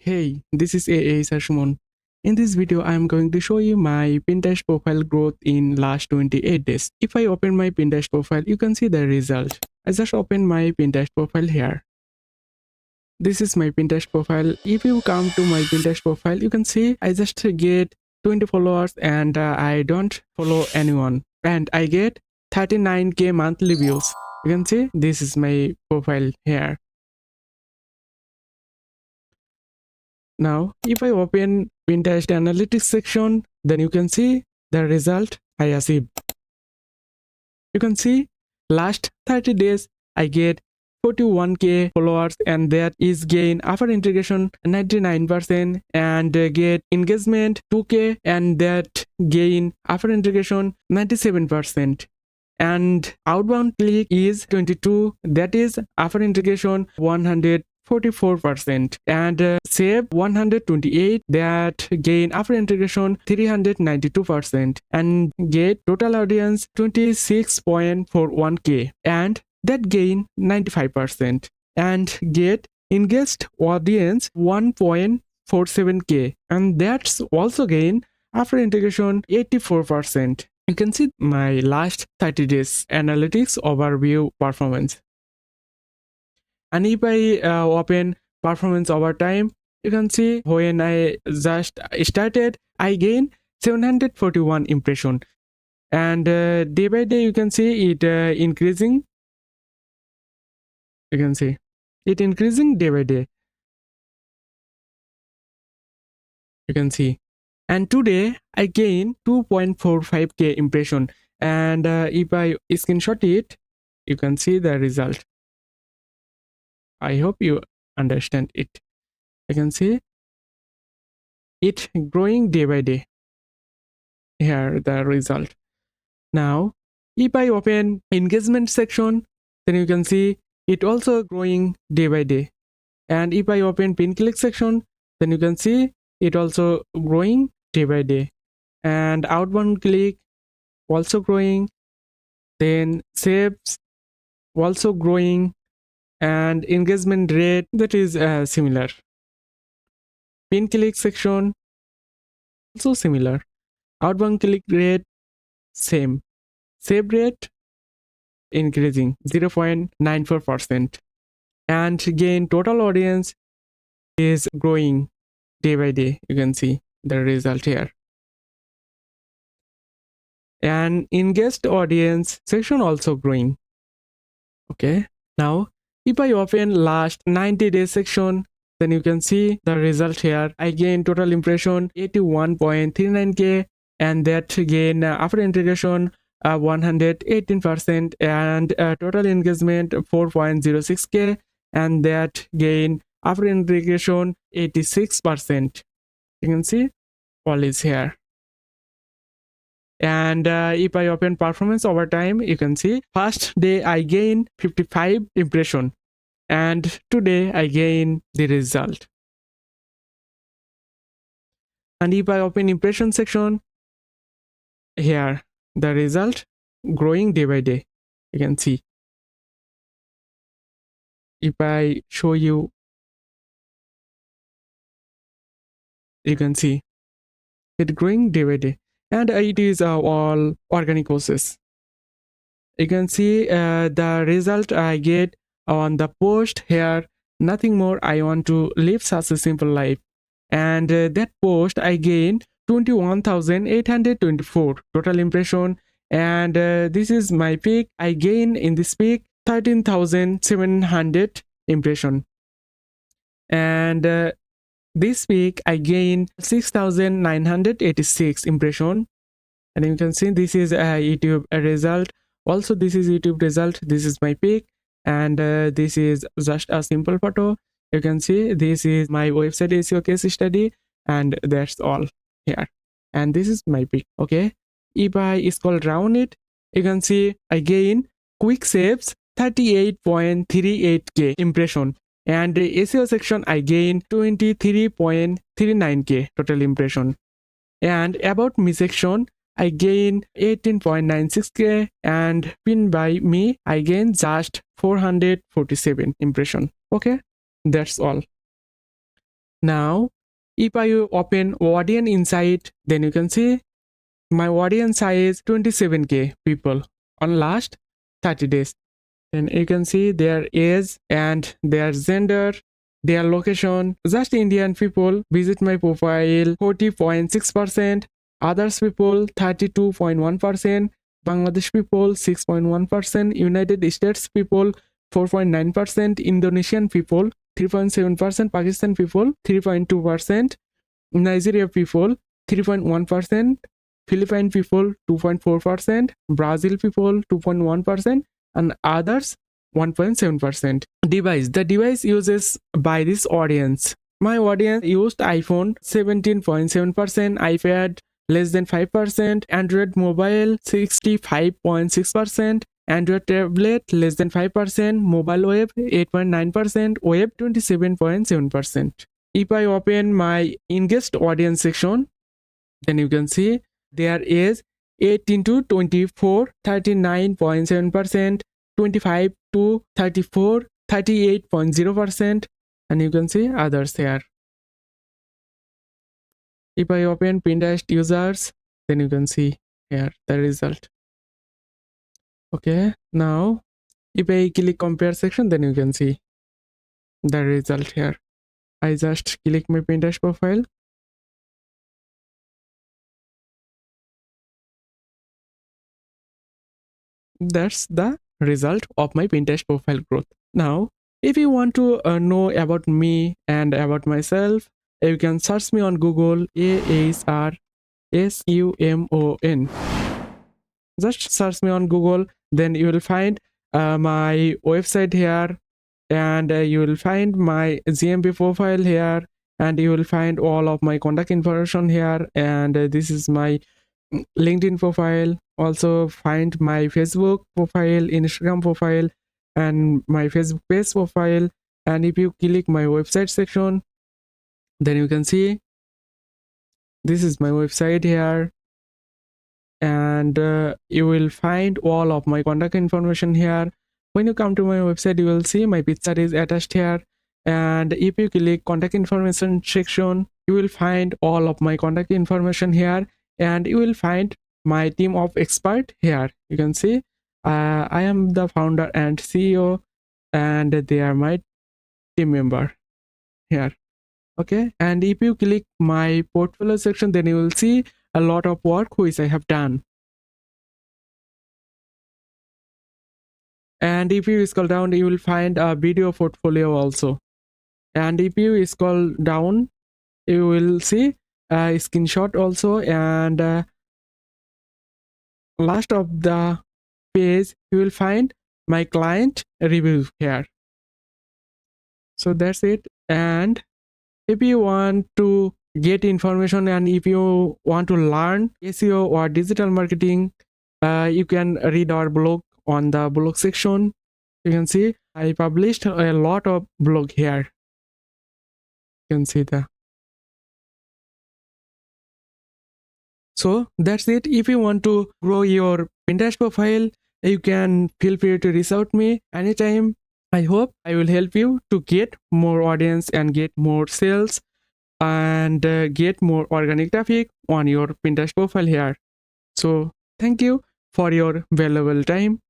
Hey, this is Sumon. In this video, I am going to show you my Pinterest profile growth in last 28 days. If I open my Pinterest profile, you can see the result. I just open my Pinterest profile here. This is my Pinterest profile. If you come to my Pinterest profile, you can see I just get 20 followers and I don't follow anyone. And I get 39k monthly views. You can see this is my profile here. Now, if I open Pinterest analytics section, then you can see the result I achieved. You can see last 30 days, I get 41k followers, and that is gain after integration 99%, and get engagement 2k, and that gain after integration 97%. And outbound click is 22, that is after integration 144%, and save 128, that gain after integration 392%, and get total audience 26.41k, and that gain 95%, and get engaged audience 1.47k, and that's also gain after integration 84%. You can see my last 30 days analytics overview performance. And if I open performance over time, you can see when I just started, I gained 741 impression. And day by day, you can see it increasing. You can see it increasing day by day. You can see. And today I gain 2.45k impression, and if I screenshot it, you can see the result. I hope you understand it. You can see it growing day by day. Here the result. Now if I open engagement section, then you can see it also growing day by day. And if I open pin click section, then you can see it also growing day by day. And outbound click also growing, then saves also growing, and engagement rate, that is similar. Pin click section also similar. Outbound click rate same. Save rate increasing 0.94%, and gain total audience is growing day by day. You can see the result here. And engaged audience section also growing. Okay, now if I open last 90 days section, then you can see the result here. I gain total impression 81.39k, and that gain after integration 118%, and total engagement 4.06k, and that gain after integration 86%. You can see all is here. And if I open performance over time, you can see first day I gain 55 impression, and today I gain the result. And if I open impression section, here the result growing day by day. You can see. If I show you, you can see it growing day by day, and it is all organic process. You can see the result I get on the post here. Nothing more, I want to live such a simple life, and that post I gained 21,824 total impression, and this is my peak. I gain in this peak 13,700 impression, and this week I gained 6,986 impression. And you can see this is a YouTube result. Also, this is YouTube result. This is my peak, and this is just a simple photo. You can see this is my website SEO case study, and that's all here. And this is my peak. Okay, if I scroll down it, you can see I gain quick saves 38.38k impression, and the SEO section I gain 23.39k total impression, and about me section I gain 18.96k, and pinned by me I gain just 447 impression. Okay, that's all. Now, if I open audience insight, then you can see my audience size 27k people on last 30 days. And you can see their age and their gender, their location. Just Indian people visit my profile 40.6%, others people 32.1%, Bangladesh people 6.1%, United States people 4.9%, Indonesian people 3.7%, Pakistan people 3.2%, Nigeria people 3.1%, Philippine people 2.4%, Brazil people 2.1%, and others 1.7%. Device. The device uses by this audience. My audience used iPhone 17.7%, iPad less than 5%, Android mobile 65.6%, Android tablet less than 5%, mobile web 8.9%, web 27.7%. If I open my engaged audience section, then you can see there is 18 to 24, 39.7%, 25 to 34, 38.0%, and you can see others here. If I open Pinterest users, then you can see here the result. Okay, now if I click compare section, then you can see the result here. I just click my Pinterest profile. That's the result of my Pinterest profile growth. Now, if you want to know about me and about myself, you can search me on Google ASRSUMON. Just search me on Google, then you will find my website here, and you will find my GMB profile here, and you will find all of my contact information here, and this is my LinkedIn profile. Also find my Facebook profile, Instagram profile, and my Facebook page profile. And if you click my website section, then you can see this is my website here, and you will find all of my contact information here. When you come to my website, you will see my picture is attached here, and if you click contact information section, you will find all of my contact information here, and you will find my team of expert here. You can see I am the founder and CEO, and they are my team member here. Okay, and if you click my portfolio section, then you will see a lot of work which I have done. And if you scroll down, you will find a video portfolio also. And if you scroll down, you will see a screenshot also, and last of the page you will find my client review here. So that's it. And if you want to get information, and if you want to learn SEO or digital marketing, you can read our blog on the blog section. You can see I published a lot of blog here. You can see the. So that's it. If you want to grow your Pinterest profile, you can feel free to reach out me anytime. I hope I will help you to get more audience and get more sales and get more organic traffic on your Pinterest profile here. So thank you for your valuable time.